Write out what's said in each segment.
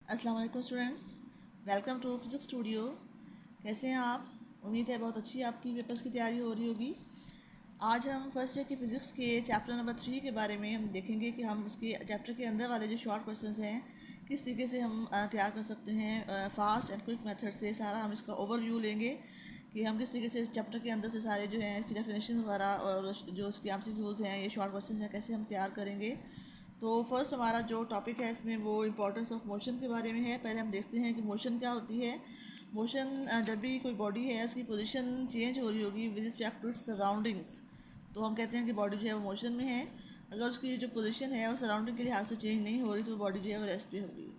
अस्सलाम वालेकुम students, welcome to physics studio. कैसे हैं आप? उम्मीद है बहुत अच्छी आपकी पेपर्स की तैयारी हो रही होगी। आज हम फर्स्ट ईयर की फ़िज़िक्स के चैप्टर नंबर 3 के बारे में हम देखेंगे कि हम उसके चैप्टर के अंदर वाले जो शॉर्ट क्वेश्चंस हैं किस तरीके से हम तैयार कर सकते हैं फास्ट एंड क्विक मेथड से। सारा हम इसका ओवरव्यू लेंगे कि हम किस तरीके से चैप्टर के अंदर से सारे जो हैं इसकी डेफिनेशन वगैरह और जो उसके एमसीक्यूज़ हैं, ये शॉर्ट क्वेश्चंस हैं, कैसे हम तैयार करेंगे। तो फर्स्ट हमारा जो टॉपिक है इसमें वो इम्पोर्टेंस ऑफ मोशन के बारे में है। पहले हम देखते हैं कि मोशन क्या होती है। मोशन जब भी कोई बॉडी है उसकी पोजीशन चेंज हो रही होगी with respect to its surroundings, तो हम कहते हैं कि बॉडी जो है वो मोशन में है। अगर उसकी जो पोजीशन है वो सराउंडिंग के लिहाज से चेंज नहीं हो रही तो बॉडी जो है वो रेस्ट पे होगी।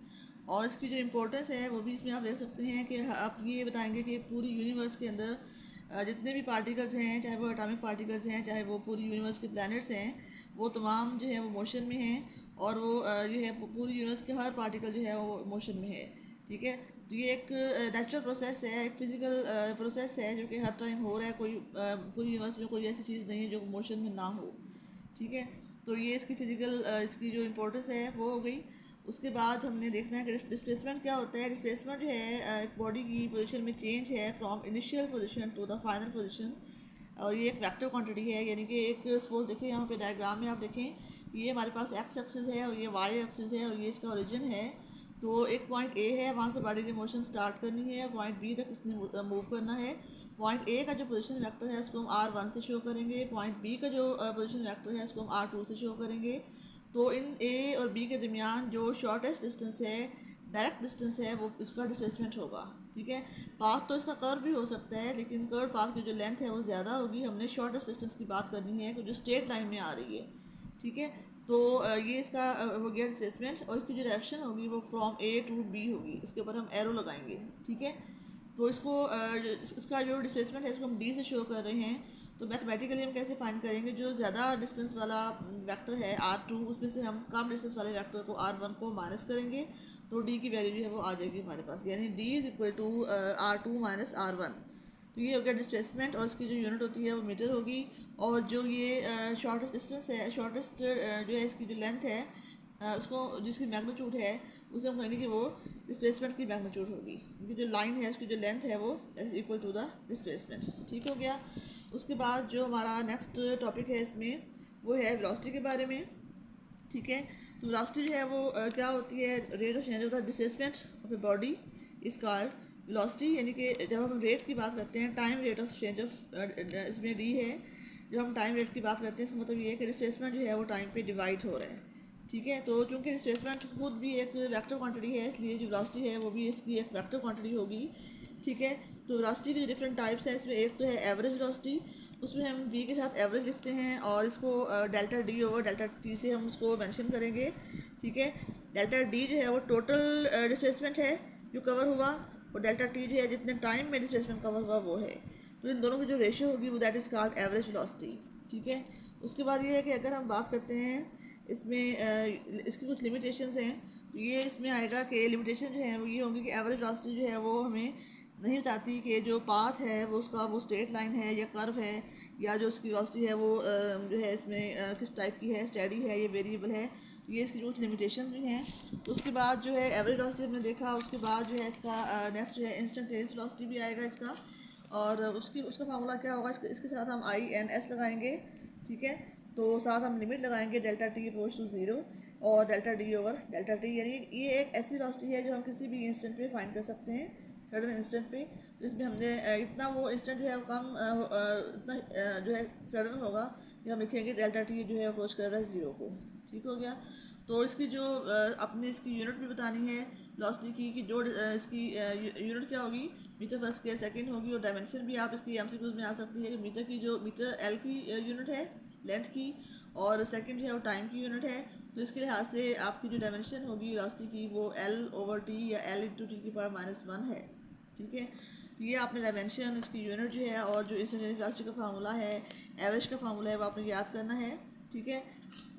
और इसकी जो इम्पोर्टेंस है वो भी इसमें आप देख सकते हैं कि आप ये बताएंगे कि पूरी यूनिवर्स के अंदर जितने भी पार्टिकल्स हैं, चाहे वो एटॉमिक पार्टिकल्स हैं, चाहे वो पूरी यूनिवर्स के प्लैनेट्स हैं, वो तमाम जो है वो मोशन में हैं। और वो जो है पूरी यूनिवर्स के हर पार्टिकल जो है वो मोशन में है। ठीक है, तो ये एक नेचुरल प्रोसेस है, एक फिज़िकल प्रोसेस है जो कि हर टाइम हो रहा है। कोई पूरी यूनिवर्स में कोई ऐसी चीज़ नहीं है जो मोशन में ना हो। ठीक है, तो ये इसकी फ़िज़िकल इसकी जो इम्पोर्टेंस है वो हो गई। उसके बाद हमने देखना है कि डिस्प्लेसमेंट क्या होता है। डिस्प्लेसमेंट जो है एक बॉडी की पोजीशन में चेंज है from initial position to the final position. और ये एक वेक्टर क्वांटिटी है, यानी कि एक सपोज देखिए यहाँ पे डायग्राम में आप देखें, ये हमारे पास एक्स एक्सिस है और ये वाई एक्सिस है और ये इसका ओरिजिन है। तो एक पॉइंट ए है, वहाँ से बॉडी की मोशन स्टार्ट करनी है, पॉइंट बी तक इसने मूव करना है। पॉइंट ए का जो पोजीशन वेक्टर है उसको हम R1 से शो करेंगे, पॉइंट बी का जो पोजीशन वेक्टर है उसको हम R2 से शो करेंगे। तो इन ए और बी के दरमियान जो शॉर्टेस्ट डिस्टेंस है, डायरेक्ट डिस्टेंस है, वो इसका डिस्प्लेसमेंट होगा। ठीक है, पाथ तो इसका कर्व भी हो सकता है, लेकिन कर्व पाथ की जो लेंथ है वो ज़्यादा होगी। हमने शॉर्टेस्ट डिस्टेंस की बात करनी है जो स्ट्रेट लाइन में आ रही है। ठीक है, तो ये इसका हो गया डिस्प्लेसमेंट। और इसकी जो डायरेक्शन होगी वो फ्रॉम ए टू बी होगी, इसके ऊपर हम एरो लगाएंगे। ठीक है, तो इसको इसका जो डिस्प्लेसमेंट है इसको हम डी से शो कर रहे हैं। तो मैथमेटिकली हम कैसे फाइंड करेंगे, जो ज़्यादा डिस्टेंस वाला वेक्टर है R2, उसमें से हम कम डिस्टेंस वाले वेक्टर को R1 को माइनस करेंगे, तो डी की वैल्यू जो है वो आ जाएगी हमारे पास, यानी D is equal to R2 minus R1। तो ये हो गया डिस्प्लेसमेंट, और इसकी जो यूनिट होती है वो मीटर होगी। और जो ये शॉर्टेस्ट डिस्टेंस है, शॉर्टेस्ट जो है इसकी जो लेंथ है उसको जिसकी मैग्नीट्यूड है उसे हम कहेंगे कि वो डिस्प्लेसमेंट की मैग्नीट्यूड होगी, क्योंकि जो लाइन है उसकी जो लेंथ है वो is equal to the displacement. ठीक हो गया। उसके बाद जो हमारा नेक्स्ट टॉपिक है इसमें वो है वेलोसिटी के बारे में। ठीक है, तो वेलोसिटी जो है वो क्या होती है, rate of change of the displacement of a body is called velocity. यानी कि जब हम रेट की बात करते हैं, time rate of change of इसमें डी है। जब हम टाइम रेट की बात करते हैं इसका मतलब ये है कि डिस्प्लेसमेंट जो है वो टाइम पे डिवाइड हो रहा है। ठीक है, तो चूंकि डिस्प्लेसमेंट खुद भी एक वेक्टर क्वांटिटी है, इसलिए जो वेलोसिटी है वो भी इसकी एक वेक्टर क्वांटिटी होगी। ठीक है, तो वेलोसिटी के डिफरेंट टाइप्स हैं इसमें। एक तो है एवरेज वेलोसिटी, उसमें हम v के साथ एवरेज लिखते हैं और इसको delta D over delta T से हम उसको मेंशन करेंगे। ठीक है, डेल्टा डी जो है वो टोटल डिस्प्लेसमेंट है जो कवर हुआ, और डेल्टा टी जो है जितने टाइम में डिस्प्लेसमेंट कवर हुआ वो है। तो इन दोनों की जो रेशियो होगी वो that is called average velocity. ठीक है, उसके बाद ये है कि अगर हम बात करते हैं इसमें इसकी कुछ लिमिटेशंस हैं, तो ये इसमें आएगा कि लिमिटेशन जो है वो ये होंगी कि एवरेज वेलोसिटी जो है वो हमें नहीं बताती कि जो पाथ है वो उसका वो स्ट्रेट लाइन है या कर्व है, या जो उसकी वेलोसिटी है वो जो है इसमें किस टाइप की है, स्टेडी है या वेरिएबल है। तो ये इसकी कुछ लिमिटेशंस भी हैं। उसके बाद जो है एवरेज वेलोसिटी हमने देखा, उसके बाद जो है इसका नेक्स्ट जो है इंस्टेंटेनियस वेलोसिटी भी आएगा इसका। और उसका फार्मूला क्या होगा, इसके साथ हम INS लगाएंगे। ठीक है, तो साथ हम लिमिट लगाएंगे delta T approach to zero और delta D over delta T. यानी ये एक ऐसी वेलोसिटी है जो हम किसी भी इंस्टेंट पे फाइंड कर सकते हैं, सडन इंस्टेंट पे। जिसमें हमने इतना वो इंस्टेंट जो है वो कम इतना जो है सडन होगा कि हम लिखेंगे डेल्टा टी जो है अप्रोच कर रहा है ज़ीरो को। ठीक हो गया। तो इसकी जो अपने इसकी यूनिट भी बतानी है वेलोसिटी की, कि जो इसकी यूनिट क्या होगी, मीटर फर्स्ट स्क्वायर सेकंड होगी। और डायमेंशन भी आप इसकी एमसीक्यूज में आ सकती है कि मीटर की जो मीटर एल की यूनिट है लेंथ की, और सेकंड जो है वो टाइम की यूनिट है। तो इसके लिहाज से आपकी जो डायमेंशन होगी वेलोसिटी की वो L ओवर टी या L इंटू टी की पावर -1 है। ठीक है, तो ये आपने डायमेंशन, इसकी यूनिट जो है, और जो इंस्टेंटेनियस वेलोसिटी का फार्मूला है, एवरेज का फार्मूला है, वो आपने याद करना है। ठीक है,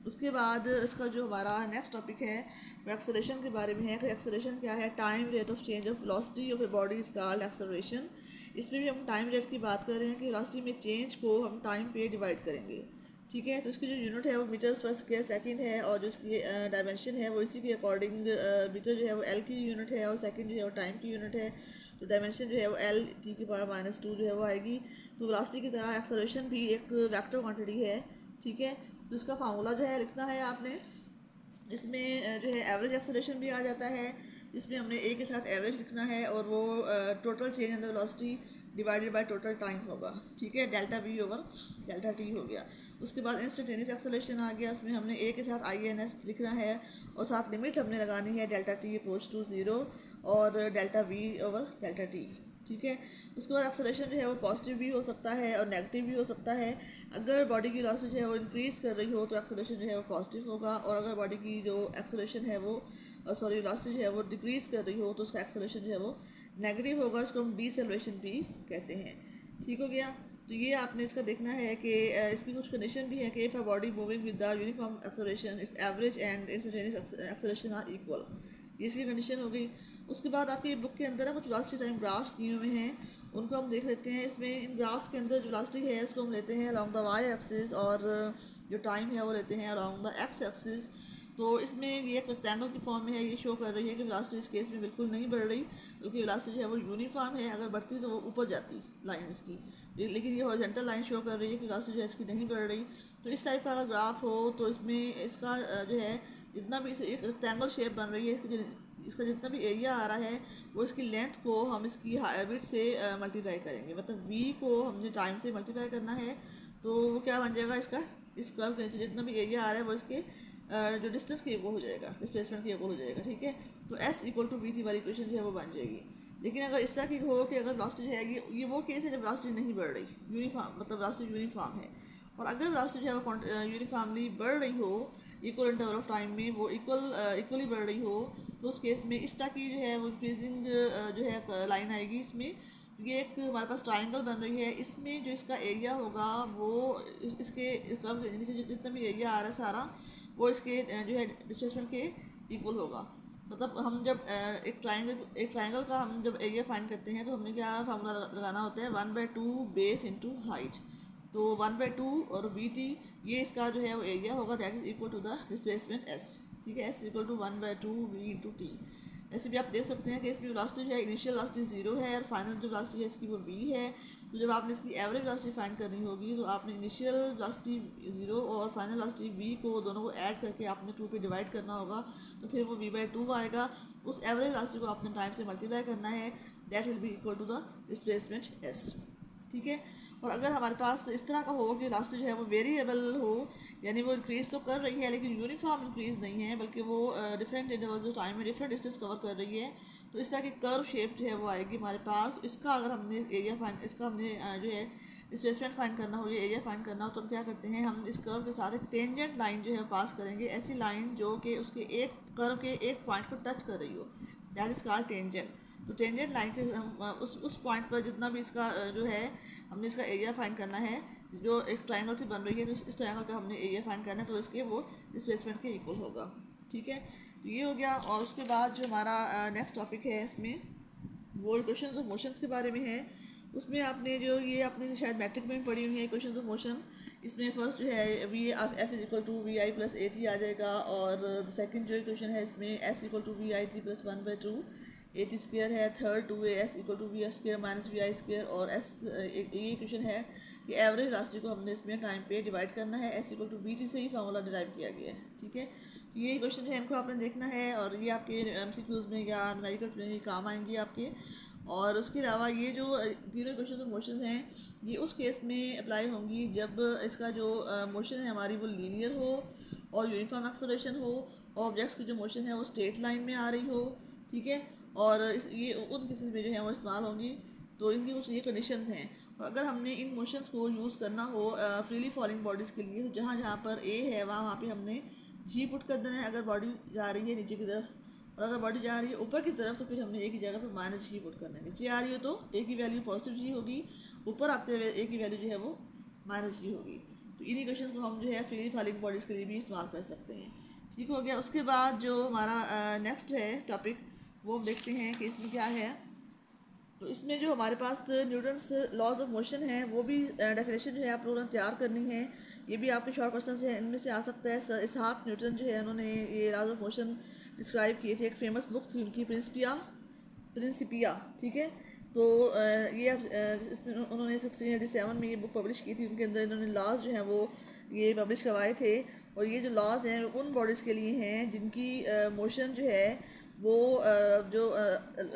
उसके बाद इसका जो हमारा नेक्स्ट टॉपिक है वो एक्सेलरेशन के बारे में है कि एक्सेलरेशन क्या है। Time rate of change of velocity of a body is called acceleration. इसमें भी हम टाइम रेट की बात कर रहे हैं कि वेलोसिटी में चेंज को हम टाइम पे डिवाइड करेंगे। ठीक है। तो इसकी जो यूनिट है वो मीटर्स पर स्क्वायर सेकंड है, और जो इसकी डायमेंशन है वो इसी के अकॉर्डिंग मीटर जो है वो एल की यूनिट है, और सेकंड जो है वो टाइम की यूनिट है। तो डायमेंशन जो है वो एल टी की पावर -2 जो है वो आएगी। तो वेलोसिटी की तरह एक्सेलरेशन भी एक वेक्टर क्वांटिटी है, ठीक है। तो इसका फार्मूला जो है लिखना है आपने। इसमें जो है एवरेज एक्सेलरेशन भी आ जाता है। इसमें हमने ए के साथ एवरेज लिखना है, और वो total change in the velocity divided by total time होगा, ठीक है। Delta V over delta T हो गया। उसके बाद इंस्टेंटेनियस एक्सेलरेशन आ गया। उसमें हमने ए के साथ आई एन एस लिखना है, और साथ लिमिट हमने लगानी है delta T approach to zero, और delta V over delta T, ठीक है। उसके बाद एक्सेलरेशन जो है वो पॉजिटिव भी हो सकता है और नेगेटिव भी हो सकता है। अगर बॉडी की वेलोसिटी जो है वो इंक्रीज़ कर रही हो तो एक्सेलरेशन जो है वो पॉजिटिव होगा, और अगर बॉडी की जो एक्सेलरेशन है वो वेलोसिटी जो है वो डिक्रीज़ कर रही हो तो उसका एक्सेलरेशन जो है वो नेगेटिव होगा। इसको हम डीसेलरेशन भी कहते हैं, ठीक हो गया। तो ये आपने इसका देखना है कि इसकी कुछ कंडीशन भी है कि if a body moving with the uniform acceleration its average and instantaneous acceleration are equal, ये इसकी कंडीशन हो गई। उसके बाद आपकी बुक के अंदर ना कुछ वेलोसिटी टाइम ग्राफ्स दिए हुए हैं, उनको हम देख लेते हैं। इसमें इन ग्राफ्स के अंदर जो वेलोसिटी है इसको हम लेते हैं अलॉन्ग द वाई एक्सिस, और जो टाइम है वो लेते हैं अलॉन्ग द एक्स एक्सिस। तो इसमें ये एक रेक्टेंगल की फॉर्म में है, ये शो कर रही है कि वेलोसिटी इस केस में बिल्कुल नहीं बढ़ रही, बल्कि वेलोसिटी जो है वो यूनिफॉर्म है। अगर बढ़ती तो वो ऊपर जाती लाइन इसकी, लेकिन ये हॉरिजॉन्टल लाइन शो कर रही है कि वेलोसिटी जो है इसकी नहीं बढ़ रही। तो इस टाइप का अगर ग्राफ हो तो इसमें इसका जो है जितना भी एक रेक्टेंगल शेप बन रही है, इसका जितना भी एरिया आ रहा है वो इसकी लेंथ को हम इसकी विड्थ से मल्टीप्लाई करेंगे। मतलब वी को हमने टाइम से मल्टीप्लाई करना है, तो वो क्या बन जाएगा इसका, इस कर्व के नीचे जितना भी एरिया आ रहा है वो इसके जो डिस्टेंस के इक्वल हो जाएगा, डिस्प्लेसमेंट के इक्वल हो जाएगा, ठीक है। तो एस इक्वल टू वी थी वाली इक्वेशन जो है वो बन जाएगी। लेकिन अगर इस तरह की हो कि अगर वेलोसिटी जो है ये वो केस है जब वेलोसिटी नहीं बढ़ रही, यूनिफॉर्म मतलब वेलोसिटी यूनिफॉर्म है, और अगर वेलोसिटी जो है वो यूनिफॉर्मली बढ़ रही हो इक्वल इंटरवल ऑफ टाइम में, वो इक्वली बढ़ रही हो, तो उस केस में इस तरह की जो है वो इंक्रीजिंग जो है लाइन आएगी। इसमें ये एक हमारे पास ट्रायंगल बन रही है, इसमें जो इसका एरिया होगा वो इसके कर्व के नीचे जितना भी एरिया आ रहा है सारा वो इसके जो है डिस्प्लेसमेंट के इक्वल होगा। मतलब हम जब एक ट्रायंगल का हम जब एरिया फाइंड करते हैं तो हमने क्या फार्मूला लगाना होता है, 1/2 बेस इंटू हाइट। तो 1/2 और वी टी ये इसका जो है वो एरिया होगा, that is equal to the displacement S, ठीक है। S equal to 1/2 V into T. ऐसे भी आप देख सकते हैं कि इसकी वेलोसिटी जो है इनिशियल वेलोसिटी 0 है, और फाइनल जो वेलोसिटी है इसकी वो v है। तो जब आपने इसकी एवरेज वेलोसिटी फाइंड करनी होगी तो आपने इनिशियल वेलोसिटी 0 और फाइनल वेलोसिटी v को दोनों को ऐड करके आपने 2 पे डिवाइड करना होगा, तो फिर वो v/2 आएगा। उस एवरेज वेलोसिटी को आपने टाइम से मल्टीप्लाई करना है, that will be equal to the displacement s, ठीक है। और अगर हमारे पास इस तरह का हो कि वेलोसिटी जो है वो वेरिएबल हो, यानी वो इंक्रीज़ तो कर रही है लेकिन यूनिफॉर्म इंक्रीज़ नहीं है, बल्कि वो डिफरेंट इंटरवल्स ऑफ टाइम में डिफरेंट डिस्टेंस कवर कर रही है, तो इस तरह की कर्व शेप जो है वो आएगी हमारे पास। इसका अगर हमने एरिया फाइंड इसका हमने जो है डिस्प्लेसमेंट फाइंड करना हो या एरिया फाइंड करना हो, तो हम क्या करते हैं, हम इस कर्व के साथ एक टेंजेंट लाइन जो है पास करेंगे, ऐसी लाइन जो कि उसके एक कर्व के एक पॉइंट को टच कर रही हो, दैट इज़ कॉल्ड टेंजेंट। तो टेंजेंट लाइन के हम उस पॉइंट पर जितना भी इसका जो है हमने इसका एरिया फाइंड करना है, जो एक ट्रायंगल से बन रही है, तो इस ट्रायंगल का हमने एरिया फाइंड करना है, तो इसके वो डिस्प्लेसमेंट के इक्वल होगा, ठीक है। तो ये हो गया। और उसके बाद जो हमारा नेक्स्ट टॉपिक है इसमें वो इक्वेशंस ऑफ मोशंस के बारे में है। उसमें आपने जो ये आपने शायद मैट्रिक में भी पढ़ी हुई है इक्वेशंस ऑफ मोशन। इसमें फर्स्ट जो है V F is equal to V I plus A T आ जाएगा, और सेकंड जो इक्वेशन है इसमें S equal to V I T plus 1/2 A T square है। Third 2 A S equal to V S square minus V I square, और S ये equation है कि एवरेज वेलोसिटी को हमने इसमें टाइम पे डिवाइड करना है, S equal to V T से ही फार्मूला डिराइव किया गया है, ठीक है। तो ये इक्वेशन है, इनको आपने देखना है, और ये आपके MCQs में या न्यूमेरिकल्स में काम आएंगी आपके। और उसके अलावा ये जो तीनों इक्वेशन ऑफ मोशन हैं ये उस केस में अप्लाई होंगी जब इसका जो मोशन है हमारी वो लीनियर हो और यूनिफॉर्म एक्सेलरेशन हो, और ऑब्जेक्ट्स की जो मोशन है वो स्ट्रेट लाइन में आ रही हो, ठीक है। और ये उन केसेस में जो है वो इस्तेमाल होंगी। तो इनकी कुछ ये कंडीशंस हैं। और अगर हमने इन मोशंस को यूज़ करना हो फ्रीली फॉलिंग बॉडीज़ के लिए, तो जहाँ जहाँ पर ए है वहाँ पे हमने जी पुट कर देना है अगर बॉडी जा रही है नीचे की तरफ, और अगर बॉडी जा रही है ऊपर की तरफ तो फिर हमने एक ही जगह पर माइनस जी पुट करना है। नीचे आ रही हो तो ए की वैल्यू पॉजिटिव जी होगी, ऊपर आते हुए ए की वैल्यू जो है वो माइनस जी होगी। तो इन इक्वेशंस को हम जो है फ्रीली फॉलिंग बॉडीज़ के लिए भी इस्तेमाल कर सकते हैं, ठीक हो गया। उसके बाद जो हमारा नेक्स्ट है टॉपिक वो हम देखते हैं कि इसमें क्या है। तो इसमें जो हमारे पास न्यूटन्स लॉज ऑफ मोशन है वो भी डेफिनेशन जो है आप लोगों ने तैयार करनी है, ये भी आपके शॉर्ट क्वेश्चन है, इनमें से आ सकता है। सर इसहाक न्यूटन जो है उन्होंने ये लॉज ऑफ मोशन डिस्क्राइब किए थे, एक फेमस बुक थी उनकी प्रिंसिपिया, ठीक है। तो ये इसमें उन्होंने 1687 में ये बुक पब्लिश की थी। उनके अंदर इन्होंने लॉज जो हैं वो ये पब्लिश करवाए थे। और ये जो लॉज हैं उन बॉडीज़ के लिए हैं जिनकी मोशन जो है वो जो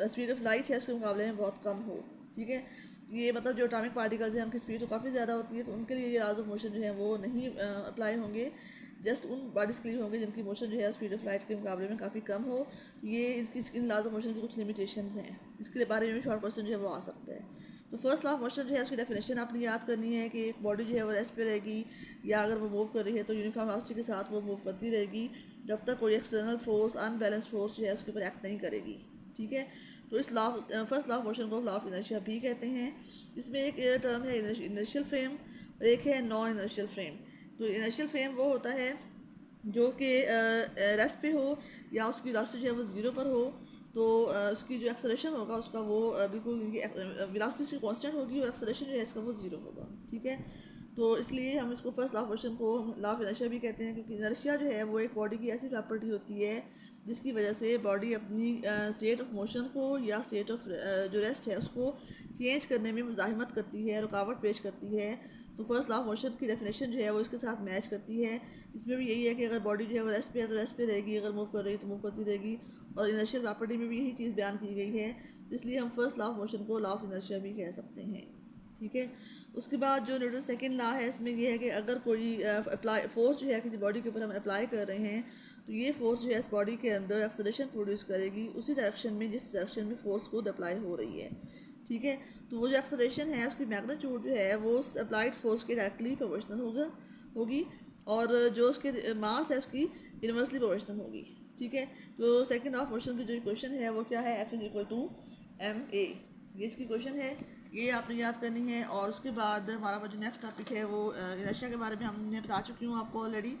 स्पीड ऑफ लाइट है उसके मुकाबले में बहुत कम हो, ठीक है। ये मतलब जो एटॉमिक पार्टिकल्स हैं उनकी स्पीड तो काफ़ी ज़्यादा होती है, तो उनके लिए ये लॉज ऑफ मोशन जो है वो नहीं अप्लाई होंगे। जस्ट उन बॉडीज़ के लिए होंगे जिनकी मोशन जो है स्पीड ऑफ लाइट के मुकाबले में काफ़ी कम हो। ये इन लॉज ऑफ मोशन की कुछ लिमिटेशंस हैं, इसके बारे में भी शॉर्ट क्वेश्चन जो है वो आ सकता है। तो फर्स्ट लॉ ऑफ मोशन जो है उसकी डेफिनेशन आपने याद करनी है कि एक बॉडी जो है वो रेस्ट पे रहेगी, या अगर वो मूव कर रही है तो यूनिफॉर्म वेलोसिटी के साथ वो मूव करती रहेगी जब तक कोई एक्सटर्नल फोर्स, अनबैलेंस फोर्स जो है उसके ऊपर एक्ट नहीं करेगी, ठीक है। तो इस law first law of motion को लॉ ऑफ इनर्शिया भी कहते हैं। इसमें एक टर्म है इनर्शियल फ्रेम और एक है नॉन इनर्शियल फ्रेम। तो इनर्शियल फ्रेम वो होता है जो कि रेस्ट पे हो या उसकी वेलोसिटी जो है वो ज़ीरो पर हो, तो उसकी जो एक्सेलरेशन होगा उसका वो बिल्कुल वेलोसिटी इसकी कांस्टेंट होगी और एक्सेलरेशन जो है इसका वो ज़ीरो होगा, ठीक है। तो इसलिए हम इसको फर्स्ट लॉ ऑफ मोशन को लॉ ऑफ इनर्शिया भी कहते हैं, क्योंकि इनर्शिया जो है वो एक बॉडी की ऐसी प्रॉपर्टी होती है जिसकी वजह से बॉडी अपनी स्टेट ऑफ मोशन को या स्टेट ऑफ जो रेस्ट है उसको चेंज करने में मुज़ाहिमत करती है, रुकावट पेश करती है। तो फर्स्ट लॉ ऑफ मोशन की डेफिनेशन जो है वो इसके साथ मैच करती है। इसमें भी यही है कि अगर बॉडी जो है वो रेस्ट पे है तो रेस्ट पे रहेगी, अगर मूव कर रही है तो मूव करती रहेगी। और इनर्शियल प्रॉपर्टी में भी यही चीज़ बयान की गई है, इसलिए हम फर्स्ट लॉ ऑफ मोशन को लॉ ऑफ इनर्शिया भी कह सकते हैं, ठीक है। उसके बाद जो न्यूटन सेकंड लॉ है इसमें यह है कि अगर कोई अप्लाई फोर्स जो है किसी बॉडी के ऊपर हम अप्लाई कर रहे हैं तो ये फोर्स जो है इस बॉडी के अंदर एक्सेलरेशन प्रोड्यूस करेगी उसी डायरेक्शन में जिस डायरेक्शन में फोर्स खुद अप्लाई हो रही है, ठीक है। तो वो जो एक्सेलरेशन है उसकी मैग्नीट्यूड जो है वो अप्लाइड फोर्स के डायरेक्टली प्रोपोर्शनल होगी और जो उसके मास है उसकी इन्वर्सली प्रोपोर्शनल होगी, ठीक है। तो सेकंड ऑफ मोशन की जो क्वेश्चन है वो क्या है, F is equal to M A, ये इसकी क्वेश्चन है, ये आपने याद करनी है। और उसके बाद हमारा जो नेक्स्ट टॉपिक है वो इनर्शिया के बारे में हमने बता चुकी हूँ आपको ऑलरेडी,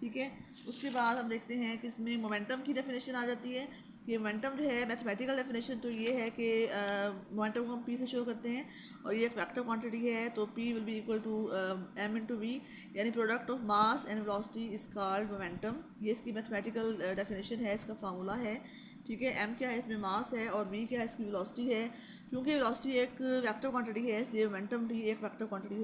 ठीक है। उसके बाद हम देखते हैं कि इसमें मोमेंटम की डेफिनेशन आ जाती है कि मोमेंटम जो है मैथमेटिकल डेफिनेशन तो ये है कि मोमेंटम को हम पी से शो करते हैं और ये एक वेक्टर क्वांटिटी है, तो P will be equal to M into V, यानी product of mass and velocity is called momentum. ये इसकी मैथमेटिकल डेफिनेशन है, इसका फार्मूला है, ठीक है। एम क्या है, इसमें मास है, और वी क्या है, इसकी वेलोसिटी है। क्योंकि वेलोसिटी एक वेक्टर क्वांटिटी है इसलिए मोमेंटम भी एक वेक्टर क्वांटिटी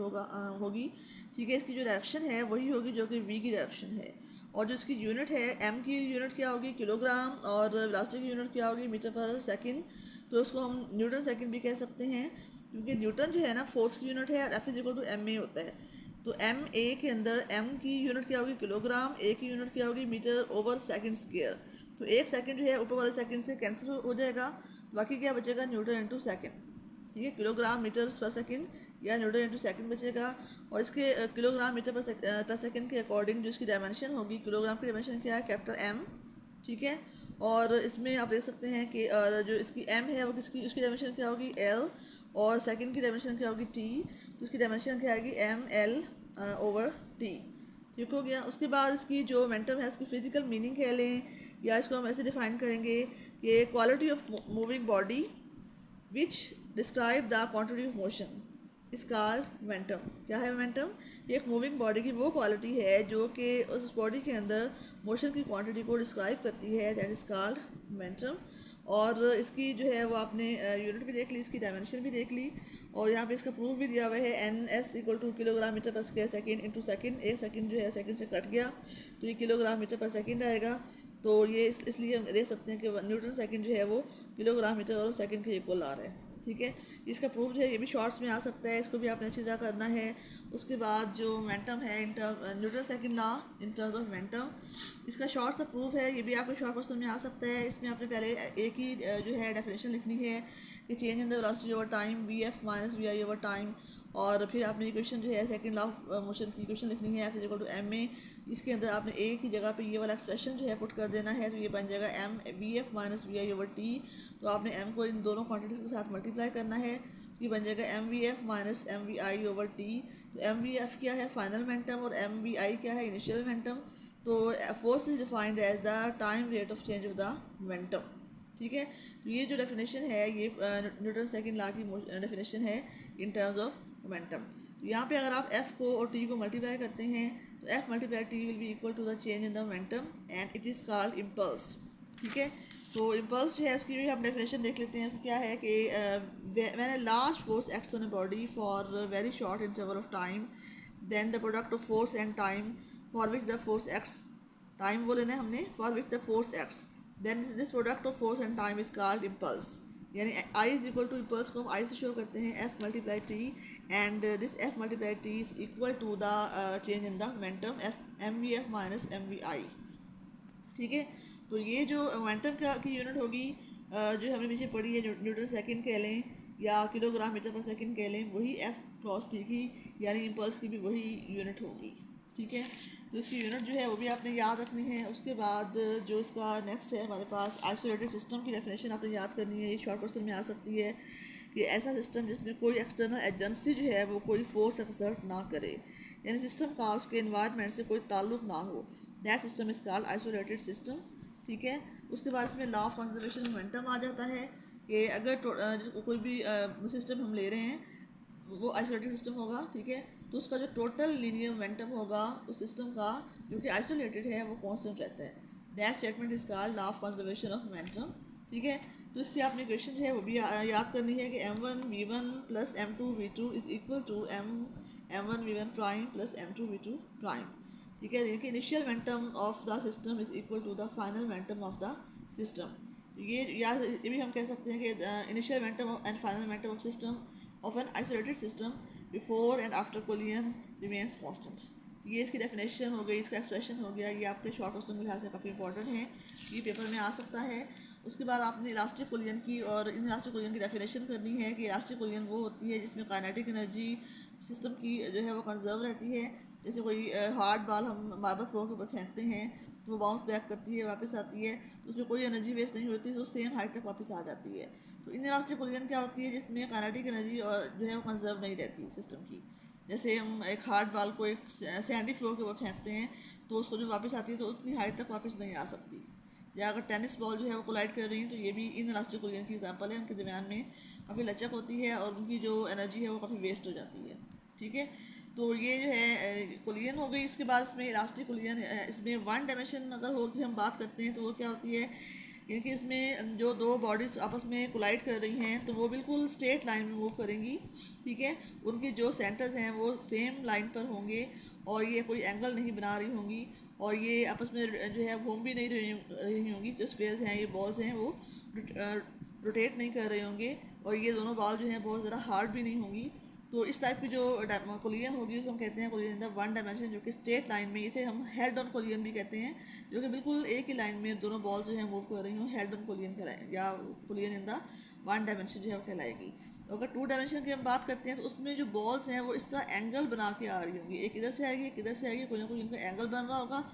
होगी, ठीक है। इसकी जो डायरेक्शन है वही होगी जो कि वी की डायरेक्शन है। और जो इसकी यूनिट है, एम की यूनिट क्या होगी किलोग्राम, और वेलोसिटी की यूनिट क्या होगी मीटर पर सेकंड। तो उसको हम न्यूटन सेकंड भी कह सकते हैं, क्योंकि न्यूटन जो है ना फोर्स की यूनिट है और F is equal to M A होता है। तो एम ए के अंदर एम की यूनिट क्या होगी किलोग्राम, ए की यूनिट क्या होगी मीटर ओवर सेकंड स्क्वायर। तो एक सेकंड जो है ऊपर वाले सेकंड से कैंसिल हो जाएगा, बाकी क्या बचेगा न्यूटन इंटू सेकंड, ठीक है। किलोग्राम मीटर्स पर सेकंड या न्यूटन इंटू सेकंड बचेगा। और इसके किलोग्राम मीटर पर सेकंड के अकॉर्डिंग जो इसकी डायमेंशन होगी, किलोग्राम की डायमेंशन क्या है कैपिटल एम, ठीक है। और इसमें आप देख सकते हैं कि जो इसकी एम है वो किसकी उसकी डायमेंशन क्या होगी एल, और सेकंड की डायमेंशन क्या होगी टी, तो उसकी डायमेंशन क्या आएगी एम एल ओवर टी, ठीक हो गया। उसके बाद इसकी जो मोमेंटम है उसकी फिजिकल मीनिंग कह लें, या इसको हम ऐसे डिफाइन करेंगे कि quality of moving body which describe the quantity of motion इस कॉल्ड मोमेंटम। क्या है मोमेंटम, ये एक मूविंग बॉडी की वो क्वालिटी है जो कि उस बॉडी के अंदर मोशन की क्वांटिटी को डिस्क्राइब करती है, दैट इज़ कॉल्ड मोमेंटम। और इसकी जो है वो आपने यूनिट भी देख ली, इसकी डायमेंशन भी देख ली, और यहाँ पे इसका प्रूफ भी दिया हुआ है N S equal to kilogram metre per square second into second. एक सेकेंड जो है सेकेंड से कट गया तो ये किलोग्राम मीटर पर सेकेंड आएगा। तो ये इसलिए हम देख सकते हैं कि न्यूटन सेकंड जो है वो किलोग्राम मीटर और सेकंड के इक्वल आ रहा है, ठीक है। इसका प्रूफ जो है ये भी शॉर्ट्स में आ सकता है, इसको भी आपने अच्छी तरह करना है। उसके बाद जो मोमेंटम है Newton second law in terms of momentum, इसका शॉर्ट सा प्रूफ है, ये भी आपके शॉर्ट क्वेश्चन में आ सकता है। इसमें आपने पहले एक ही जो है डेफिनेशन लिखनी है कि change in the velocity over time V F minus V I over time, और फिर आपने इक्वेशन जो है सेकंड लॉ ऑफ मोशन की इक्वेशन लिखनी है F is equal to M A. इसके अंदर आपने ए की जगह पे ये वाला एक्सप्रेशन जो है पुट कर देना है, तो ये बन जाएगा M V F minus V I over T. तो आपने एम को इन दोनों क्वांटिटीज़ के साथ मल्टीप्लाई करना है, ये बन जाएगा M V F minus M V I over T. तो एम वी एफ क्या है फाइनल मोमेंटम और एम वी आई क्या है इनिशियल मोमेंटम। तो force is defined as the time rate of change of the momentum, ठीक है। तो ये जो डेफिनेशन है ये न्यूटन सेकंड लॉ की डेफिनेशन है इन टर्म्स ऑफ मोमेंटम। तो यहाँ पे अगर आप एफ़ को और टी को मल्टीप्लाई करते हैं तो F multiply T will be equal to the change in the momentum and it is called impulse. ठीक है, तो इम्पल्स जो है उसकी भी हम डेफिनेशन देख लेते हैं। क्या है कि when a large force acts on a body for very short interval of time, then the product of force and time for which the force acts, time वो लेना है हमने, for which the force acts, then this product of force and time is called impulse. यानी I is equal to impulse को हम I से show करते हैं F multiply T, and this F multiply T is equal to the change in the momentum F M V F minus M V I. ठीक है, तो ये जो मोमेंटम की यूनिट होगी जो हमें पीछे पड़ी है, न्यूटन सेकंड कह लें या किलोग्राम मीटर पर सेकंड कह लें, वही एफ क्रॉस टी की यानी इम्पल्स की भी वही यूनिट होगी। ठीक है, तो इसकी यूनिट जो है वो भी आपने याद रखनी है। उसके बाद जो इसका नेक्स्ट है हमारे पास आइसोलेटेड सिस्टम की डेफिनेशन आपने याद करनी है। ये शॉर्ट क्वेश्चन में आ सकती है कि ऐसा सिस्टम जिसमें कोई एक्सटर्नल एजेंसी जो है वो कोई फोर्स एक्सर्ट ना करे, यानी सिस्टम का उसके इन्वायरमेंट से कोई ताल्लुक ना हो, that system is called isolated system. ठीक है, उसके बाद इसमें लॉ ऑफ कंजर्वेशन मोमेंटम आ जाता है कि अगर कोई भी सिस्टम हम ले रहे हैं वो आइसोलेटेड सिस्टम होगा। ठीक है, तो उसका जो टोटल लीनियर मोमेंटम होगा उस सिस्टम का जो कि आइसोलेटेड है वो कांस्टेंट रहता है, that statement is called law of conservation of momentum. ठीक है, तो इसकी आपने इक्वेशन जो है वो भी याद करनी है कि m1v1 plus m2v2 is equal to m1v1 prime plus m2v2 prime. ठीक है, यानी कि initial momentum of the system is equal to the final momentum of the system. ये भी हम कह सकते हैं कि initial momentum and final momentum of system of an isolated system before and after collision remains constant। ये इसकी definition हो गई, इसका एक्सप्रेशन हो गया। ये आपके शॉर्ट क्वेश्चन के लिहाज से काफ़ी इंपॉर्टेंट है, ये पेपर में आ सकता है। उसके बाद आपने इलास्टिक कोलियन की और इन इलास्टिक कोलियन की डेफिनेशन करनी है कि इलास्टिक कोलियन वो होती है जिसमें काइनेटिक एनर्जी सिस्टम की जो है वो कंजर्व रहती है। जैसे कोई हार्ड बॉल हम मार्बल फ्लोर के ऊपर फेंकते हैं तो वो बाउंस बैक करती है, वापस आती है, तो उसमें कोई एनर्जी वेस्ट नहीं होती, तो सेम हाइट तक वापस आ जाती है। तो इनइलास्टिक कोलिजन क्या होती है जिसमें काइनेटिक एनर्जी और जो है वो कंजर्व नहीं रहती सिस्टम की। जैसे हम एक हार्ड बॉल को एक सैंडी फ्लोर के ऊपर फेंकते हैं तो उसको जो वापस आती है तो उतनी हाइट तक वापस नहीं आ सकती। या अगर टेनिस बॉल जो है वो कोलाइड कर रही है तो ये भी इन इलास्टिक कोलिजन की एग्जांपल है। उनके दरमियान में काफ़ी लचक होती है और उनकी जो एनर्जी है वो काफ़ी वेस्ट हो जाती है। ठीक है, तो ये जो है कोलिजन हो गई। इसके बाद इसमें इलास्टिक कोलिजन, इसमें वन डायमेंशन अगर हो की हम बात करते हैं तो वो क्या होती है, क्योंकि इसमें जो दो बॉडीज़ आपस में कोलाइड कर रही हैं तो वो बिल्कुल स्ट्रेट लाइन में मूव करेंगी। ठीक है, उनके जो सेंटर्स हैं वो सेम लाइन पर होंगे और ये कोई एंगल नहीं बना रही होंगी और ये आपस में जो है घूम भी नहीं रही होंगी। जो स्फेयर्स हैं, ये बॉल्स हैं, वो रोटेट नहीं कर रहे होंगे और ये दोनों बॉल जो हैं बहुत ज़्यादा हार्ड भी नहीं होंगी। तो इस टाइप की जो कोलिजन होगी उसे हम कहते हैं collision in the one dimension, जो कि स्ट्रेट लाइन में, इसे हम हेड ऑन कोलिजन भी कहते हैं, जो कि बिल्कुल एक ही लाइन में दोनों बॉल जो है मूव कर रही हों, हेड ऑन कोलिजन कहलाए या collision in the one dimension जो है वो कहलाएगी। अगर टू डायमेंशन की हम बात करते हैं तो उसमें जो बॉल्स हैं वो इस तरह एंगल बना के आ रही होंगी, एक इधर से आएगी एक इधर से आएगी, कोई ना कोई इनका एंगल बन रहा होगा।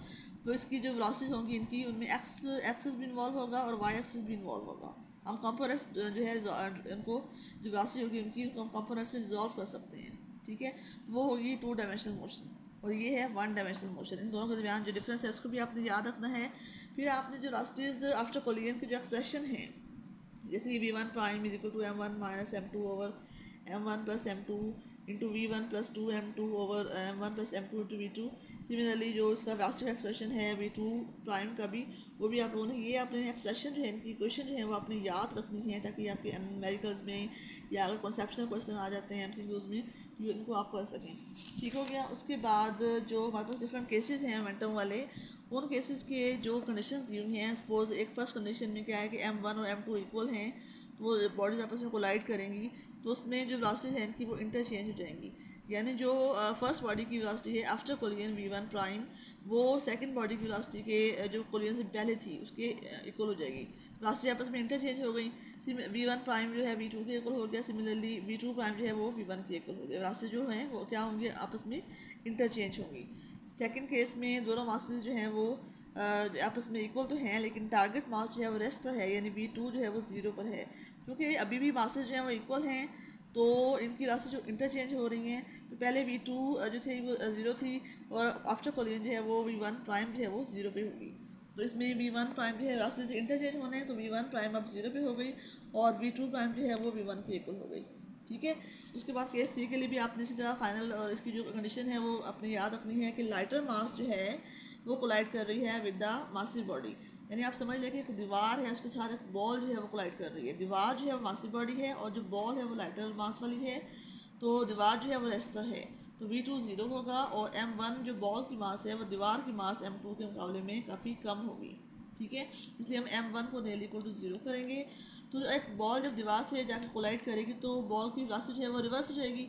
तो इसकी जो वेलोसिटीज होंगी इनकी, उनमें एक्सिस भी इन्वॉल्व होगा और वाई एक्सिस भी इन्वॉल्व होगा। हम कंपोनेंट्स जो है इनको जो वेलोसिटी होगी उनकी हम कंपोनेंट्स में रिजॉल्व कर सकते हैं। ठीक है, तो वो होगी टू डायमेंशनल मोशन और ये है वन डायमेंशनल मोशन। इन दोनों के दरमियान जो डिफरेंस है उसको भी आपने याद रखना है। फिर आपने जो वेलोसिटीज आफ्टर कोलिजन की जो एक्सप्रेशन है, जैसे कि v1 prime is equal to m1 minus m2 over m1 plus m2 into v1 plus 2m2 over m1 plus m2 into v2। Similarly जो इसका वेलोसिटी एक्सप्रेशन है v2 प्राइम का भी, वो भी आप लोगों ने ये अपने एक्सप्रेशन जो है, इनकी इक्वेशन जो है वो आपने याद रखनी है ताकि आपके न्यूमेरिकल्स में या अगर कॉन्सेप्शनल क्वेश्चन आ जाते हैं MCQs में तो इनको आप कर सकें। ठीक हो गया। उसके बाद जो हमारे पास डिफरेंट केसेस हैं मोमेंटम वाले, उन केसेस के जो कंडीशंस दी हुई हैं, सपोज एक फर्स्ट कंडीशन में क्या है कि m1 और m2 इक्वल हैं तो वो बॉडीज आपस में कोलाइड करेंगी, तो उसमें जो वेलोसिटीज हैं इनकी वो इंटरचेंज हो जाएंगी। यानी जो फर्स्ट बॉडी की वेलोसिटी है आफ्टर कोलिजन v1 प्राइम, वो सेकंड बॉडी की वेलोसिटी के जो कोलिजन से पहले थी उसके इक्वल हो जाएगी। वेलोसिटी आपस में इंटरचेंज हो गई। v1 प्राइम जो है v2 के इक्वल हो गया, सिमिलरली v2 प्राइम जो है वो v1 के इक्वल हो गया। वेलोसिटी जो है वो क्या होंगी, आपस में इंटरचेंज होंगी। सेकंड केस में दोनों मासेस जो हैं वो आपस में इक्वल तो हैं लेकिन टारगेट मास जो है वो रेस्ट पर है, यानी v2 जो है वो ज़ीरो पर है। क्योंकि अभी भी मासेस जो हैं वो इक्वल हैं तो इनकी राशि जो इंटरचेंज हो रही हैं, तो पहले v2 जो थी वो ज़ीरो थी और आफ्टर कोलिजन जो है वो v1 प्राइम जो है वो ज़ीरो पे होगी। तो इसमें v1 प्राइम जो है राशि जो इंटरचेंज होने हैं तो v1 प्राइम अब ज़ीरो पे हो गई और v2 प्राइम जो है वो v1 के इक्वल हो गई। ठीक है। उसके बाद केस 3 के लिए भी आपने इसी तरह फाइनल और इसकी जो कंडीशन है वो अपने याद रखनी है कि लाइटर मास जो है वो कोलाइड कर रही है विद द मासिव बॉडी। यानी आप समझ लें कि एक दीवार है, उसके साथ एक बॉल जो है वो कोलाइड कर रही है। दीवार जो है वो मासिव बॉडी है और जो बॉल है वो लाइटर मास वाली है। तो दीवार जो है वो रेस्टर है, तो V2 0 होगा और M1 जो बॉल की मास है वो दीवार की मास M2 के मुकाबले में काफ़ी कम होगी। ठीक है, इसलिए हम M1 को नेल इक्वल टू 0 करेंगे। तो एक बॉल जब दीवार से जाकर कोलाइड करेगी तो बॉल की वेलोसिटी जो है वो रिवर्स हो जाएगी,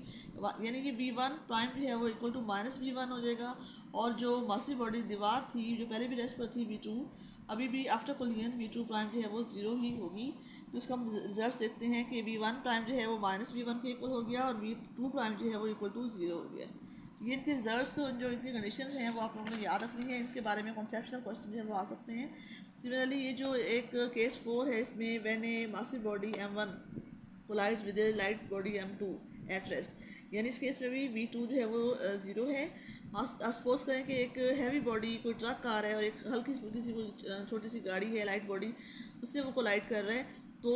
यानी कि V1 प्राइम जो है वो इक्वल टू माइनस V1 हो जाएगा। और जो मासिव बॉडी दीवार थी जो पहले भी रेस्ट पर थी V2, अभी भी आफ्टर कोलिजन V2 प्राइम जो है वो 0 ही होगी। तो इसका हम रिजल्ट देखते हैं कि V1 प्राइम जो है वो माइनस V1 के इक्वल हो गया और V2 प्राइम जो है वो इक्वल टू 0 हो गया। ये इनके रिजल्ट्स जो इनकी कंडीशन हैं वो आप लोगों ने याद रखनी है। इनके बारे में कॉन्सेप्शनल क्वेश्चन जो है वो आ सकते हैं। सिमिलरली ये जो एक केस 4 है, इसमें when a massive body M1 collides with a light body M2 at rest, यानी इस केस में भी V2 जो है वो 0 है। सपोज करें कि एक हैवी बॉडी कोई ट्रक कार है और एक हल्की सी कोई छोटी सी गाड़ी है लाइट बॉडी, उससे वो कोलाइड कर रहा है। तो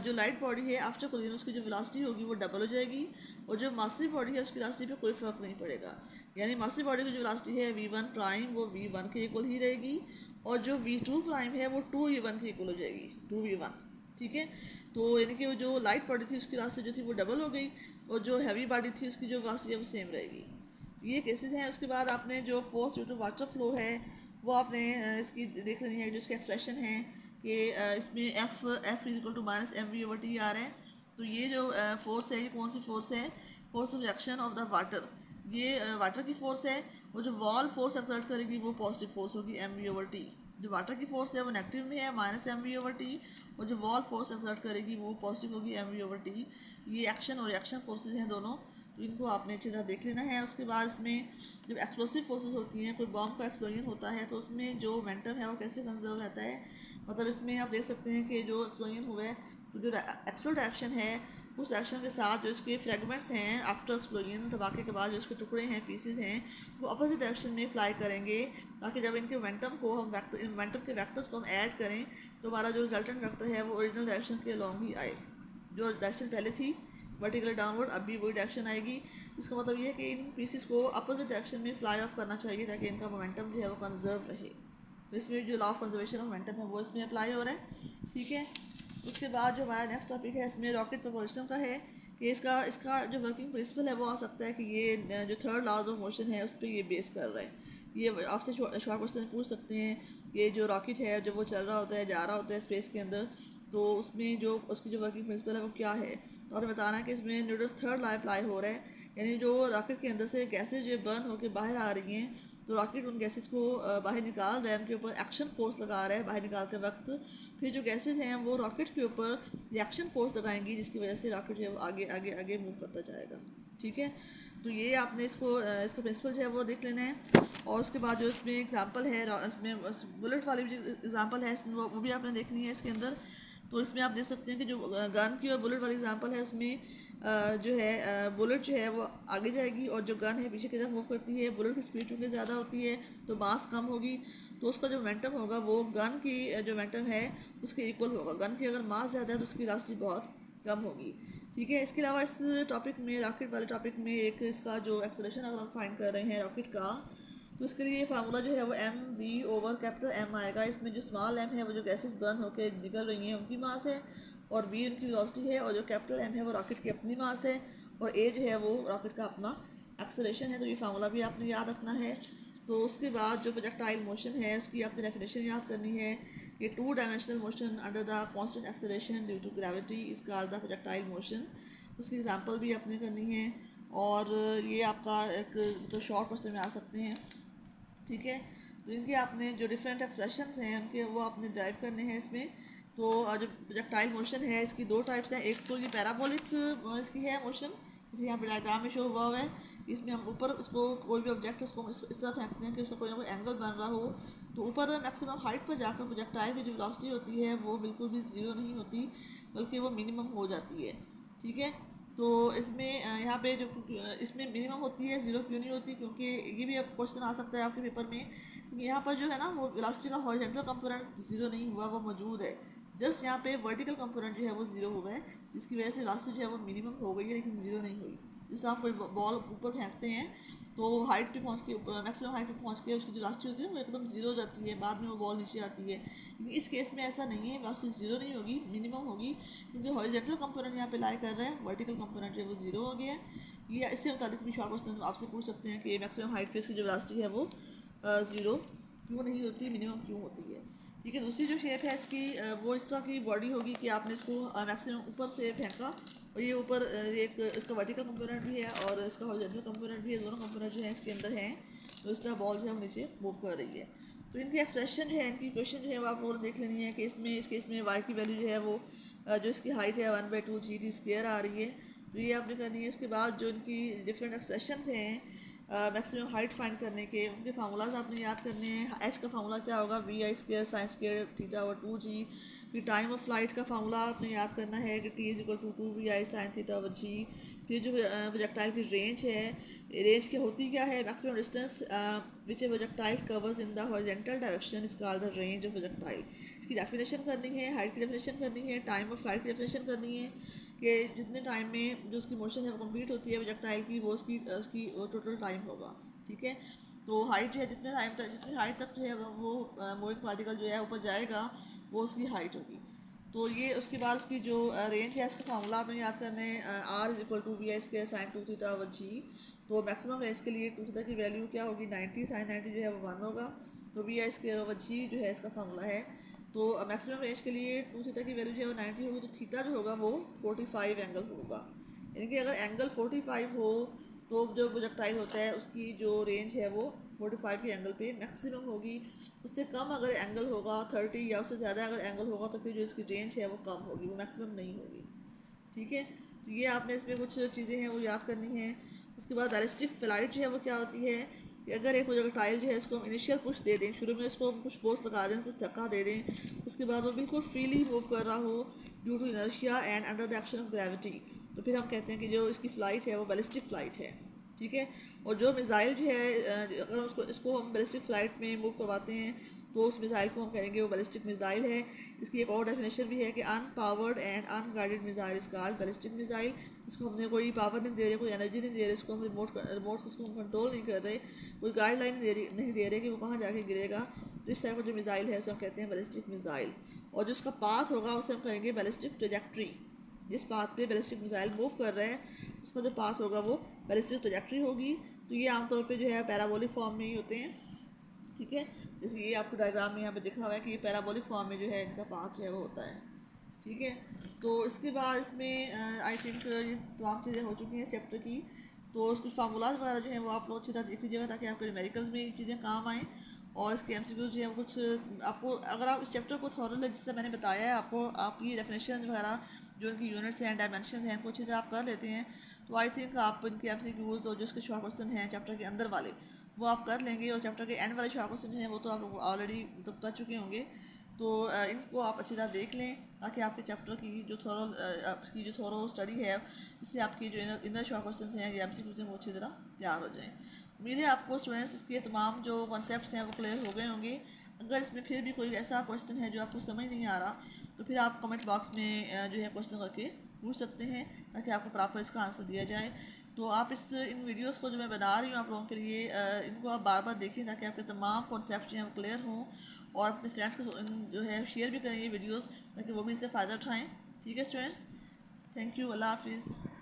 जो लाइट बॉडी है आफ्टर कोलिजन उसकी जो वेलोसिटी होगी वो डबल हो जाएगी और जो मासिव बॉडी है उसकी वेलोसिटी पे कोई फ़र्क नहीं पड़ेगा। यानी मासिव बॉडी की जो वेलोसिटी है V1 प्राइम वो V1 के इक्वल ही रहेगी और जो V2 प्राइम है वो 2V1 के इक्वल हो जाएगी, 2V1। ठीक है, तो यानी कि वो जो लाइट बॉडी थी उसकी वेलोसिटी जो थी वो डबल हो गई और जो हैवी बॉडी थी उसकी जो वेलोसिटी है वो सेम रहेगी। ये केसेस हैं। उसके बाद आपने जो force due to water flow है वो आपने इसकी देख लेनी है, जो इसके एक्सप्रेशन है कि इसमें F is equal to minus mv/t आ रहा है। तो ये जो फोर्स है ये कौन सी फोर्स है? Force of reaction of the water. ये वाटर की फोर्स है और जो वॉल फोर्स एक्सर्ट करेगी वो पॉजिटिव फोर्स होगी mv/t। जो वाटर की फोर्स है वो नेगेटिव में है माइनस mv/t और जो वॉल फोर्स एक्सर्ट करेगी वो पॉजिटिव होगी mv/t। ये एक्शन और रिएक्शन फोर्सेज हैं दोनों, तो इनको आपने अच्छी तरह देख लेना है। उसके बाद इसमें जब एक्सप्लोसिव फोर्सेस होती हैं, कोई बॉम्ब का एक्सप्लोजन होता है तो उसमें जो मोमेंटम है वो कैसे कंजर्व रहता है। मतलब इसमें आप देख सकते हैं कि जो एक्सप्लोजन हुआ है तो जो एक्चुअल डायरेक्शन है उस डायरेक्शन के साथ जो इसके फ्रेगमेंट्स हैं आफ्टर एक्सप्लोजन, धमाके के बाद जो इसके टुकड़े हैं पीसेस हैं वो अपोजिट डायरेक्शन में फ्लाई करेंगे, ताकि जब इनके मोमेंटम को हम मोमेंटम के वेक्टर्स को हम ऐड करें तो हमारा जो रिजल्टेंट वेक्टर है वो ओरिजिनल डायरेक्शन के अलॉन्ग ही आए। जो डायरेक्शन पहले थी वर्टिकल डाउनवर्ड, अब भी वही डायरेक्शन आएगी। इसका मतलब ये है कि इन पीसेस को अपोजिट डायरेक्शन में फ्लाई ऑफ करना चाहिए ताकि इनका मोमेंटम जो है वो कंजर्व रहे। तो इसमें जो law of conservation of momentum है वो इसमें अप्लाई हो रहा है। ठीक है, उसके बाद जो हमारा नेक्स्ट टॉपिक है इसमें रॉकेट प्रपोजल का है कि इसका जो वर्किंग प्रिंसिपल है वो आ सकता है कि ये जो थर्ड लॉज ऑफ मोशन है उस पर ये बेस कर रहा है। ये आपसे शॉर्ट क्वेश्चन पूछ सकते हैं कि जो रॉकेट है जब वो चल रहा होता है जा रहा होता है स्पेस के अंदर, तो उसमें जो उसकी जो वर्किंग प्रिंसिपल है वो क्या है। तो और बताना है कि इसमें न्यूटन्स थर्ड लॉ अप्लाई हो रहा है, यानी जो रॉकेट के अंदर से गैसेज जो बर्न होकर बाहर आ रही हैं तो रॉकेट उन गैसेस को बाहर निकाल रहा है, उनके ऊपर एक्शन फोर्स लगा रहा है बाहर निकालते वक्त। फिर जो गैसेज हैं वो रॉकेट के ऊपर रिएक्शन फोर्स लगाएंगी जिसकी वजह से रॉकेट जो है वो आगे आगे आगे मूव करता जाएगा। ठीक है, तो ये आपने इसका प्रिंसिपल जो है वो देख लेना है। और उसके बाद जो इसमें एग्जांपल है, इसमें बुलेट वाली जो एग्जांपल है इसमें वो भी आपने देखनी है इसके अंदर। तो इसमें आप देख सकते हैं कि जो गन की और बुलेट वाली एग्जांपल है उसमें जो है बुलेट जो है वो आगे जाएगी और जो गन है पीछे की तरफ मूव करती है। बुलेट की स्पीड चूँकि ज़्यादा होती है तो मास कम होगी, तो उसका जो मोमेंटम होगा वो गन की जो मोमेंटम है उसके इक्वल होगा। गन की अगर मास ज़्यादा है तो उसकी वेलोसिटी बहुत कम होगी। ठीक है, इसके अलावा इस टॉपिक में रॉकेट वाले टॉपिक में एक इसका जो एक्सेलरेशन अगर हम फाइंड कर रहे हैं रॉकेट का, तो इसके लिए फार्मूला जो है वो mv/M आएगा। इसमें जो स्मॉल m है वो जो गैसेस बर्न होकर निकल रही हैं उनकी मास है और v उनकी वेलोसिटी है और जो कैपिटल M है वो रॉकेट की अपनी मास है और a जो है वो रॉकेट का अपना एक्सेलरेशन है। तो ये फार्मूला भी आपने याद रखना है। तो उसके बाद जो प्रोजेक्टाइल मोशन है उसकी आपने डेफिनेशन याद करनी है कि 2 dimensional motion under the constant acceleration due to gravity is called the projectile motion. उसकी एग्जांपल भी आपने करनी है और ये आपका एक तो शॉर्ट क्वेश्चन में आ सकते हैं। ठीक है, तो इनके आपने जो डिफरेंट एक्सप्रेशंस हैं उनके वो आपने ड्राइव करने हैं इसमें। तो जो प्रोजेक्टाइल मोशन है इसकी 2 टाइप्स हैं। एक तो ये पैराबोलिक इसकी है मोशन, जैसे यहाँ पे डायग्राम में शो हुआ है। इसमें हम ऊपर उसको कोई भी ऑब्जेक्ट उसको इस तरह फेंकते हैं कि उसका कोई ना कोई एंगल बन रहा हो, तो ऊपर मैक्सिमम हाइट पर जाकर प्रोजेक्टाइल की जो वेलोसिटी होती है वो बिल्कुल भी ज़ीरो नहीं होती बल्कि वो मिनिमम हो जाती है। ठीक है, तो इसमें यहाँ पे जो इसमें मिनिमम होती है ज़ीरो क्यों नहीं होती, क्योंकि ये भी अब क्वेश्चन आ सकता है आपके पेपर में। क्योंकि यहाँ पर जो है ना वो वेलोसिटी का हॉरिजॉन्टल कंपोनेंट ज़ीरो नहीं हुआ, वो मौजूद है। जस्ट यहाँ पे वर्टिकल कंपोनेंट जो है वो ज़ीरो हो गए, जिसकी वजह से वेलोसिटी जो है वो मिनिमम हो गई है लेकिन ज़ीरो नहीं हुई। जिससे आप कोई बॉल ऊपर फेंकते हैं तो हाइट पे पहुँच के मैक्सिमम हाइट पे पहुँच के उसकी जो वेलोसिटी होती है वो एकदम ज़ीरो हो जाती है, बाद में वो बॉल नीचे आती है। लेकिन इस केस में ऐसा नहीं है, वेलोसिटी ज़ीरो नहीं होगी, मिनिमम होगी, क्योंकि हॉरिजॉन्टल कंपोनेंट यहाँ पे लाई कर रहा है, वर्टिकल कंपोनेंट जो है वो ज़ीरो हो गया है। ये इससे मुताबिक भी शॉर्ट क्वेश्चन आपसे पूछ सकते हैं कि मैक्सिमम हाइट पे इसकी जो वेलोसिटी है वो ज़ीरो क्यों नहीं होती, मिनिमम क्यों होती है। ठीक है, दूसरी जो शेप है इसकी वो इस तरह की बॉडी होगी कि आपने इसको मैक्सिमम ऊपर से फेंका और ये ऊपर एक इसका वर्टिकल कंपोनेंट भी है और इसका हॉरिजॉन्टल कंपोनेंट भी है, दोनों कंपोनेंट जो है इसके अंदर हैं, तो इस तरह बॉल जो है वो नीचे मूव कर रही है। तो इनकी एक्सप्रेशन जो है, इनकी क्वेश्चन जो है वो आप और देख लेनी है कि इस केस में वाई की वैल्यू जो है वो जो इसकी हाइट है 1/2 GT² आ रही है, तो ये आपने करनी है। उसके बाद जो इनकी डिफरेंट एक्सप्रेशन हैं मैक्सिमम हाइट फाइंड करने के, उनके फार्मूलाज आपने याद करने हैं। एच का फार्मूला क्या होगा, VI² sin² θ/2g। फिर टाइम ऑफ फ्लाइट का फार्मूला आपने याद करना है कि T=2 VI sin θ/g। फिर जो प्रोजेक्टाइल की रेंज है, रेंज की होती क्या है, maximum distance which A projectile covers in the horizontal direction is called the range of projectile. इसकी डेफिनेशन करनी है, हाइट की डेफिनेशन करनी है, टाइम ऑफ फ्लाइट की डेफिनेशन करनी है कि जितने टाइम में जो उसकी मोशन है वो कंप्लीट होती है प्रोजेक्टाइल की, वो उसकी टोटल टाइम होगा। ठीक है, तो हाइट जो है जितने टाइम तक, जितनी हाइट तक जो है वो मूविंग पार्टिकल जो है ऊपर जाएगा वो उसकी हाइट होगी। तो ये उसके बाद उसकी जो रेंज है उसका फार्मूला आपने याद करना है, R=VI² sin 2θ/g। तो मैक्सिमम रेंज के लिए 2θ की वैल्यू क्या होगी, 90, sin 90 जो है वो 1 होगा, तो VI² जो है इसका फार्मूला है। तो मैक्सिमम रेंज के लिए 2θ की वैल्यू जो है वो 90 होगी, तो थीटा जो होगा वो 45 एंगल होगा। यानी कि अगर एंगल 45 हो तो जो प्रोजेक्टाइल होता है उसकी जो रेंज है वो 45 के एंगल पे मैक्सिमम होगी। उससे कम अगर एंगल होगा 30 या उससे ज़्यादा अगर एंगल होगा तो फिर जो इसकी रेंज है वो कम होगी, वो मैक्सिमम नहीं होगी। ठीक है, तो ये आपने इसमें कुछ चीज़ें हैं वो याद करनी है। उसके बाद बैलिस्टिक फ्लाइट जो है वो क्या होती है कि अगर एक प्रोजेक्टाइल जो है इसको हम इनिशियल पुश दे दें, शुरू में इसको कुछ फोर्स लगा दें, कुछ धक्का दे दें, उसके बाद वो बिल्कुल फ्रीली मूव कर रहा हो due to inertia and under the action of gravity, तो फिर हम कहते हैं कि जो इसकी फ़्लाइट है वो बैलिस्टिक फ़्लाइट है। ठीक है, और जो मिज़ाइल जो है अगर इसको हम बैलिस्टिक फ़्लाइट में मूव करवाते हैं तो उस मिज़ाइल को हम कहेंगे वो बैलिस्टिक मिज़ाइल है। इसकी एक और डेफिनेशन भी है कि unpowered and unguided missile is called ballistic missile. इसको हमने कोई पावर नहीं दे रहे, कोई एनर्जी नहीं दे रहे, इसको हम रिमोट से इसको हम कंट्रोल नहीं कर रहे, कोई गाइडलाइन नहीं दे रहे कि वो कहाँ जाके गिरेगा। तो इस तरह का जो मिज़ाइल है उसे हम कहते हैं बैलिस्टिक मिज़ाइल। और जो उसका पाथ होगा उसे हम कहेंगे बैलिस्टिक ट्रेजेक्ट्री। जिस पाथ पे बैलिस्टिक मिज़ाइल मूव कर रहे हैं उसका जो पाथ होगा वो बैलिस्टिक ट्रेजेक्ट्री होगी। तो ये आमतौर पे जो है पैराबोलिक फॉर्म में ही होते हैं। ठीक है, जैसे ये आपको डायग्राम में यहाँ पे दिखा हुआ है कि ये पैराबोलिक फॉर्म में जो है इनका पाथ जो है वो होता है। ठीक है, तो इसके बाद इसमें आई थिंक ये तमाम चीज़ें हो चुकी हैं चैप्टर की। तो कुछ फार्मूलाज वगैरह जो हैं वो आप लोग अच्छी तरह देख लीजिएगा ताकि आपके न्यूमेरिकल्स में ये चीज़ें काम आएँ। और इसके MCQ जो है वो कुछ आपको, अगर आप इस चैप्टर को थॉरली जिससे मैंने बताया है आपको, आपकी डेफिनेशन वगैरह जो इनकी यूनिट्स हैं, डायमेंशन हैं, कुछ चीज़ें आप कर लेते हैं तो आई थिंक आप इनके MCQs और जो इसके शॉर्ट क्वेश्चन हैं चैप्टर के अंदर वाले वो आप कर लेंगे। और चैप्टर के एंड वाले शॉर्ट क्वेश्चन जो हैं वो तो आप ऑलरेडी मतलब कर चुके होंगे। तो इनको आप अच्छी तरह देख लें ताकि आपके चैप्टर की जो थोरो स्टडी है इससे आपकी जो इनर शॉर्ट क्वेश्चन हैं या MCQs हैं वो अच्छी तरह तैयार हो जाएँ। उम्मीद है आपको स्टूडेंट्स इसके तमाम जो कॉन्सेप्ट्स हैं वो क्लियर हो गए होंगे। अगर इसमें फिर भी कोई ऐसा क्वेश्चन है जो आपको समझ नहीं आ रहा तो फिर आप कमेंट बॉक्स में जो है क्वेश्चन करके पूछ सकते हैं ताकि आपको प्रॉपर इसका आंसर दिया जाए। तो आप इन वीडियोस को जो मैं बना रही हूँ आप लोगों के लिए इनको आप बार बार देखें ताकि आपके तमाम कॉन्सेप्ट जो हैं वो क्लियर हों और अपने फ्रेंड्स को जो है शेयर भी करें ये वीडियोस ताकि वो भी इससे फ़ायदा उठाएँ। ठीक है स्टूडेंट्स, थैंक यू, अल्लाह हाफिज़।